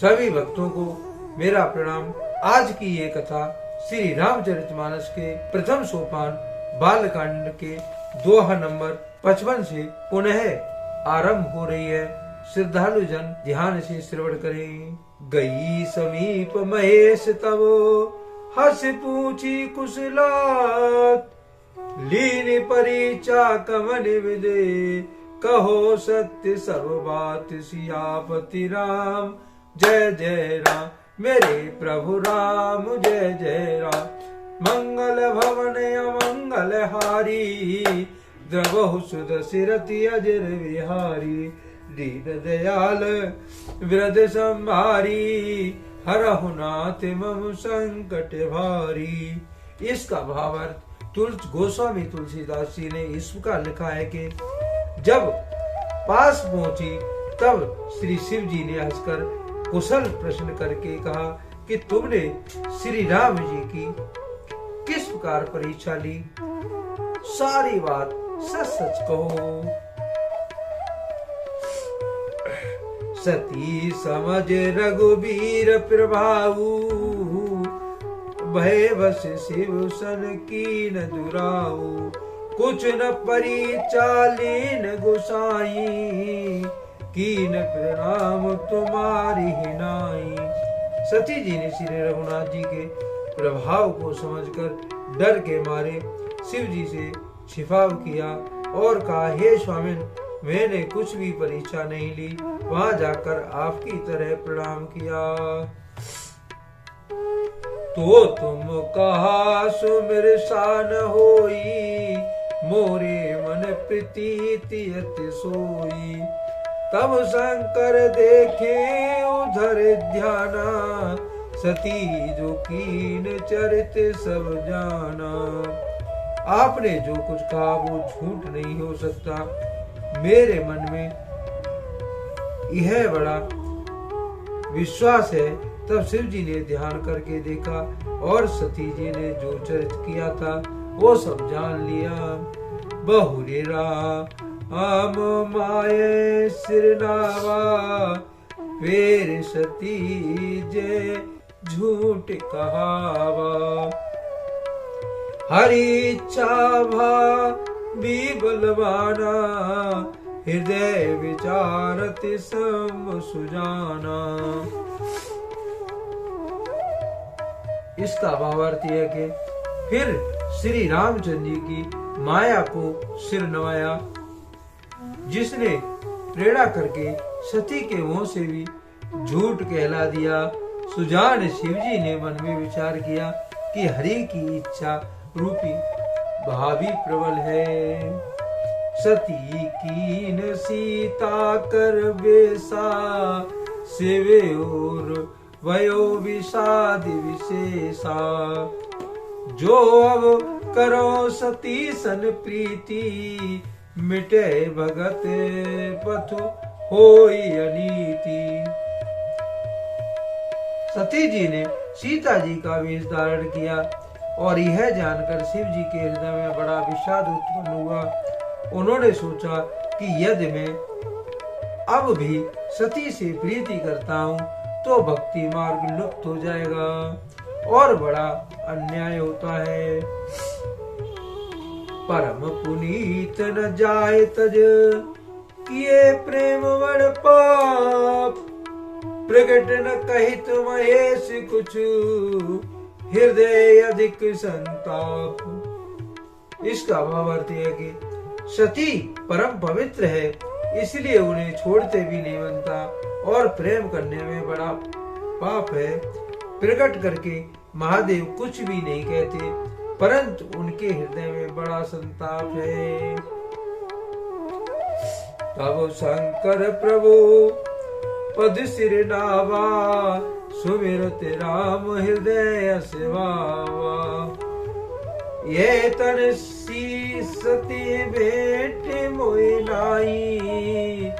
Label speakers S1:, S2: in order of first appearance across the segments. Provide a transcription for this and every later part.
S1: सभी भक्तों को मेरा प्रणाम। आज की ये कथा श्री रामचरितमानस के प्रथम सोपान बालकांड के दोहा नंबर 55 से पुनः आरंभ हो रही है। श्रद्धालु जन ध्यान से श्रवण करें। गई समीप महेश तब हस पूछी कुशलात, लीन परीक्षा कमन विदे, कहो सत्य सब बात सियापति राम। जय जय राम मेरे प्रभु राम, जय जय राम। मंगल भवन अमंगल हारी, द्रवहु सुध सिरति अजर विहारी। दीन दयाल वृद्ध संभारी, हरहु नाथ मम संकट भारी। इसका भावार्थ गोस्वामी तुलसीदास जी ने इस प्रकार लिखा है कि जब पास पहुंची तब श्री शिव जी ने हंसकर कुशल प्रश्न करके कहा कि तुमने श्री राम जी की किस प्रकार परीक्षा ली, सारी बात सच सच कहो। सती समझ रघुबीर प्रभाऊ, भय बस शिव सन कीन दुराऊ। कुछ न परीक्षा लीन गोसाई, कीन प्रणाम तुम्हारी हिनाई। सती जी ने श्री रघुनाथ जी के प्रभाव को समझकर डर के मारे शिव जी से छिपाव किया और कहा, हे स्वामिन, मैंने कुछ भी परीक्षा नहीं ली, वहां जाकर आपकी तरह प्रणाम किया। तो तुम कहा सुमिर सान होई, मोरे मन प्रीति अति सोई। तब शंकर देखे उधर ध्याना, सती जो कीन चरित सब जाना। आपने जो कुछ कहा वो झूठ नहीं हो सकता, मेरे मन में यह बड़ा विश्वास है। तब शिव जी ने ध्यान करके देखा और सती जी ने जो चरित किया था वो सब जान लिया। बहुरे राम माये सिरनावा, फिर सती जे झूठ कहावा। हरि इच्छा भी बलवाना, हृदय विचारत सम सुजाना। इसका भावार्थ है कि फिर श्री रामचंद्र जी की माया को सिर नवाया, जिसने प्रेरणा करके सती के मुंह से भी झूठ कहला दिया। सुजान शिव जी ने मन में विचार किया कि हरि की इच्छा रूपी भावी प्रबल है। सती कीन सीता कर बेसा, सेवे और वयो विषाद विशेषा। जो अब करो सती सन प्रीति, मिटे भगत पथु होई अनीति। सती जी ने सीता जी का वेश धारण किया और यह जानकर शिव जी के हृदय में बड़ा विषाद उत्पन्न हुआ। उन्होंने सोचा कि यदि मैं अब भी सती से प्रीति करता हूँ तो भक्ति मार्ग लुप्त हो जाएगा और बड़ा अन्याय होता है। परम पुनीत न जाए तज, किए प्रेम वण पाप। प्रगट न कहित महेश कुछ, हृदय अधिक संताप। इसका भावार्थ है कि सती परम पवित्र है, इसलिए उन्हें छोड़ते भी नहीं बनता और प्रेम करने में बड़ा पाप है। प्रकट करके महादेव कुछ भी नहीं कहते, परंतु उनके हृदय में बड़ा संताप है। तब शंकर प्रभु पद सिर नावा, सुमिरत राम हृदय सेवावा। ये तन सी सती भेंट मोहि नाई,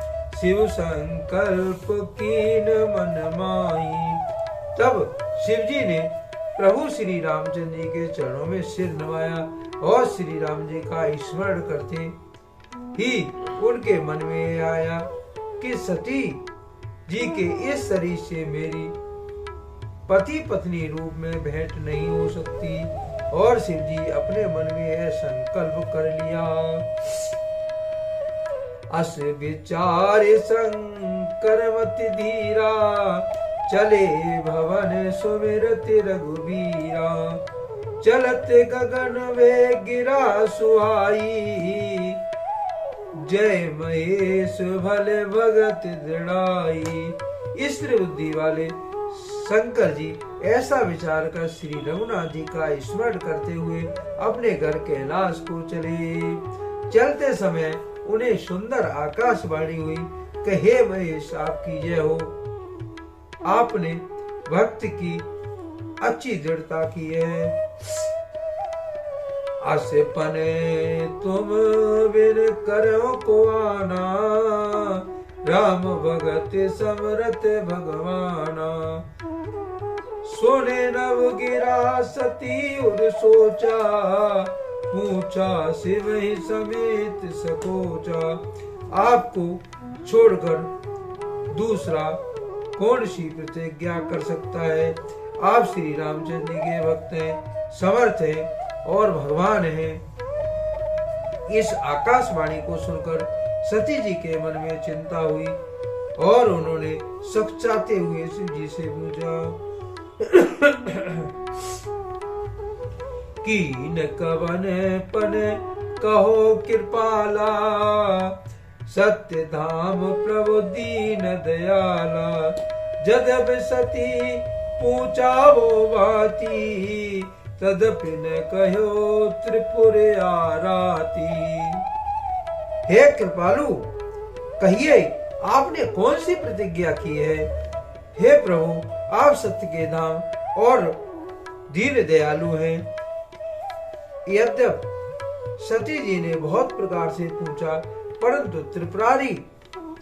S1: शिव संकल्प कीन मन माई। तब शिव जी ने प्रभु श्री रामचंद्र जी के चरणों में सिर नवाया और श्री राम जी का स्मरण करते ही उनके मन में आया कि सती जी के इस शरीर से मेरी पति पत्नी रूप में भेंट नहीं हो सकती। और शिव जी अपने मन में यह संकल्प कर लिया। अस विचार शंकरवति धीरा, चले भवन सुमिरत रघुबीरा। चलत गगन वे गिरा सुहाई, जय महेश भले भगत दृढ़ाई। स्त्री बुद्धि वाले शंकर जी ऐसा विचार कर श्री रघुनाथ जी का स्मरण करते हुए अपने घर कैलाश को चले। चलते समय उन्हें सुंदर आकाशवाणी हुई कि हे महेश आपकी जय हो, आपने भक्त की अच्छी दृढ़ता की है। आसेपने तुम बिन करो को आना, राम भगत समरथ भगवाना। सोने नव गिरा सती उर सोचा, पूछा शिव ही समेत सकोचा। आपको छोड़कर दूसरा कौन सी प्रतिज्ञा कर सकता है। आप श्री रामचंद्र के भक्त हैं, समर्थ हैं और भगवान हैं। इस आकाशवाणी को सुनकर सती जी के मन में चिंता हुई और उन्होंने सकचाते हुए शिव जी से पूछा कीन कवन पन कहो कृपाला, सत्य धाम प्रभु दीन दयाला। जदब सती पूछा वो बाती, तदपि न कहो त्रिपुर आराती। हे कृपालु, कहिए आपने कौन सी प्रतिज्ञा की है। हे प्रभु, आप सत्य के धाम और दीन दयालु हैं। यद्यप सती जी ने बहुत प्रकार से पूछा, परंतु त्रिपुरारी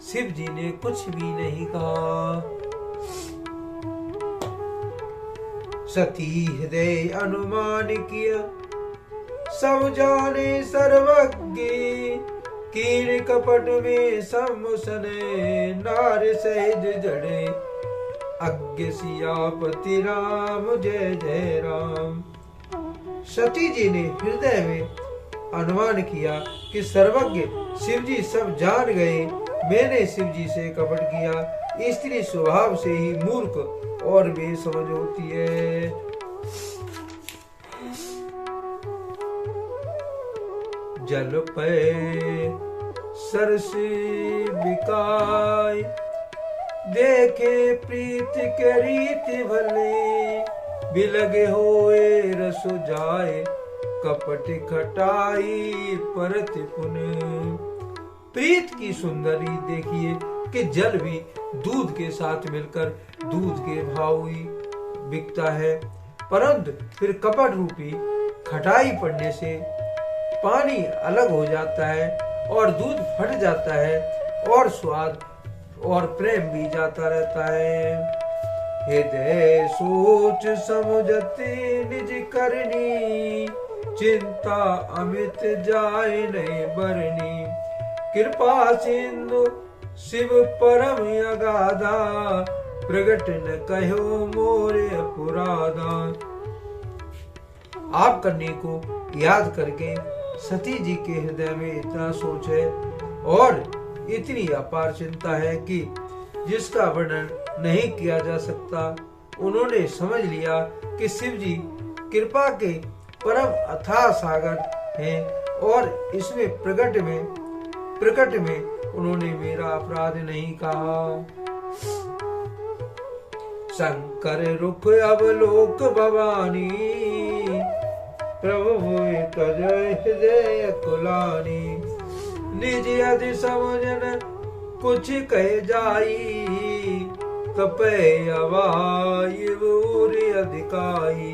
S1: शिव जी ने कुछ भी नहीं कहा। सती हृदय अनुमान किया, सब जाने सर्वज्ञ। कीन कपट में समुसने, नार सहज जड़े। अज्ञ सियापति राम जय जय राम। सती जी ने हृदय में अनुमान किया कि सर्वज्ञ शिव जी सब जान गए। मैंने शिव जी से कपट किया। स्त्री स्वभाव से ही मूर्ख और बेसमझ होती है। जल पे सरसी बिकाय, देखे प्रीत के रीति भले। बिलगे होए रसो जाए, कपट खटाई परत पुन। प्रीत की सुंदरी देखिए कि जल भी दूध के साथ मिलकर दूध के भाव ही बिकता है, परंतु फिर कपट रूपी खटाई पड़ने से पानी अलग हो जाता है और दूध फट जाता है और स्वाद और प्रेम भी जाता रहता है। हृदय सोच समझते निज करनी, चिंता अमित जाए नहीं बरनी। कृपा सिंधु शिव परम अगाधा, प्रगट न कहो मोरे अपराधा। आप करने को याद करके सती जी के हृदय में इतना सोच है और इतनी अपार चिंता है कि जिसका वर्णन नहीं किया जा सकता। उन्होंने समझ लिया कि शिव जी कृपा के परम अथाह सागर हैं और इसमें प्रकट में उन्होंने मेरा अपराध नहीं कहा। शंकर रुख अवलोक भवानी, प्रभु हुए तजय हृदय कुलानी। निज यदि समझन कुछ कह जाई, तपय अवाय उरी अधिकाई।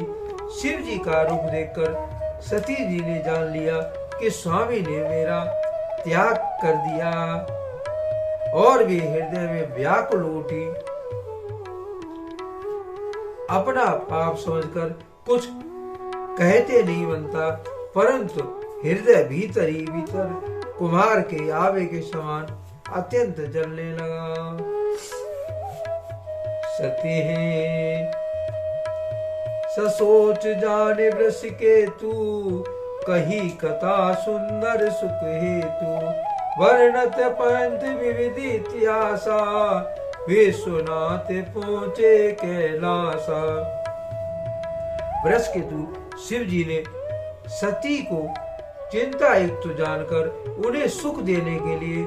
S1: शिव जी का रूप देखकर सती जी ने जान लिया कि स्वामी ने मेरा त्याग कर दिया और वे हृदय में व्याकुल उठी। अपना पाप समझकर कुछ कहते नहीं बनता, परंतु हृदय भीतर ही भीतर कुम्हार के आवे के समान अत्यंत जलने लगा। सती हैं। ससोच जाने वृष के तू, कही कथा सुंदर सुख हेतु। वर्णत पंथ विविध इतिहासा, विश्वनाथ पहुंचे कैलासा। वृषकेतु शिव जी ने सती को चिंता युक्त जानकर उन्हें सुख देने के लिए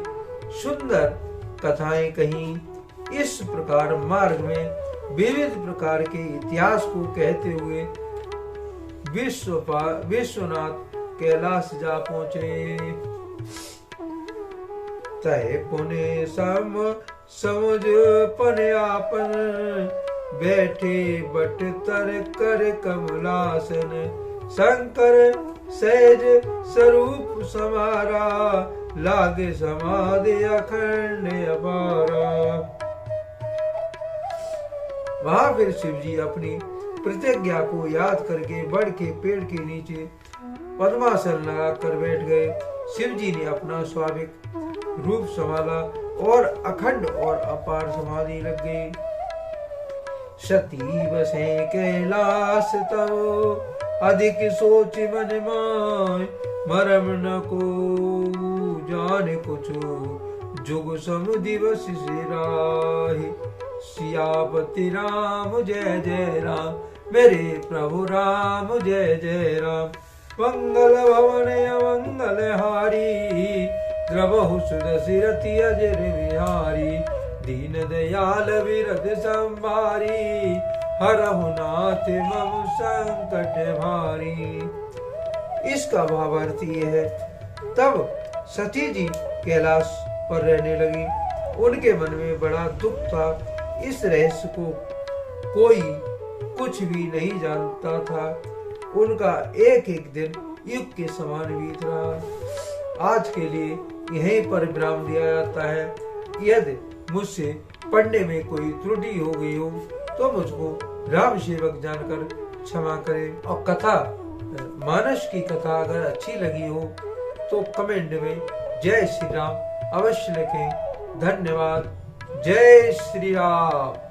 S1: सुंदर कथाएं कहीं। इस प्रकार मार्ग में विविध प्रकार के इतिहास को कहते हुए विश्वनाथ कैलाश जा पहुंचे। तय पुने समझ पने आपन, बैठे बट तर कर कमलासन। शंकर सहज स्वरूप समारा, लागे समाधि अखंड अपारा। वहां फिर शिव जी अपनी प्रतिज्ञा को याद करके बड़ के पेड़ के नीचे पद्मासन लगाकर बैठ गए। शिव जी ने अपना स्वाभाविक रूप संभाला और अखंड और अपार समाधि लग गई। सती बसे कैलाश तव, अधिक सोच मन माय। मरम न को जाने कुछ, जुग सम दिवस सिराहि। सियापति राम जय जय राम, मेरे प्रभु राम जय जय राम। मंगल भवन अमंगल हारी, द्रवहु सुदसि रति अजर विहारी। दीन दयाल विरद संभारी, हरहु नाथ मम संकट भारी। इसका भावार्थ ये है, तब सती जी कैलाश पर रहने लगी। उनके मन में बड़ा दुख था। इस रहस्य को कोई कुछ भी नहीं जानता था। उनका एक एक दिन युग के समान बीत रहा। आज के लिए यहीं पर विराम दिया जाता है। यदि मुझसे पढ़ने में कोई त्रुटि हो गई हो तो मुझको राम सेवक जानकर क्षमा करें। और कथा मानस की कथा अगर अच्छी लगी हो तो कमेंट में जय श्री राम अवश्य लिखें। धन्यवाद। जय श्री राम।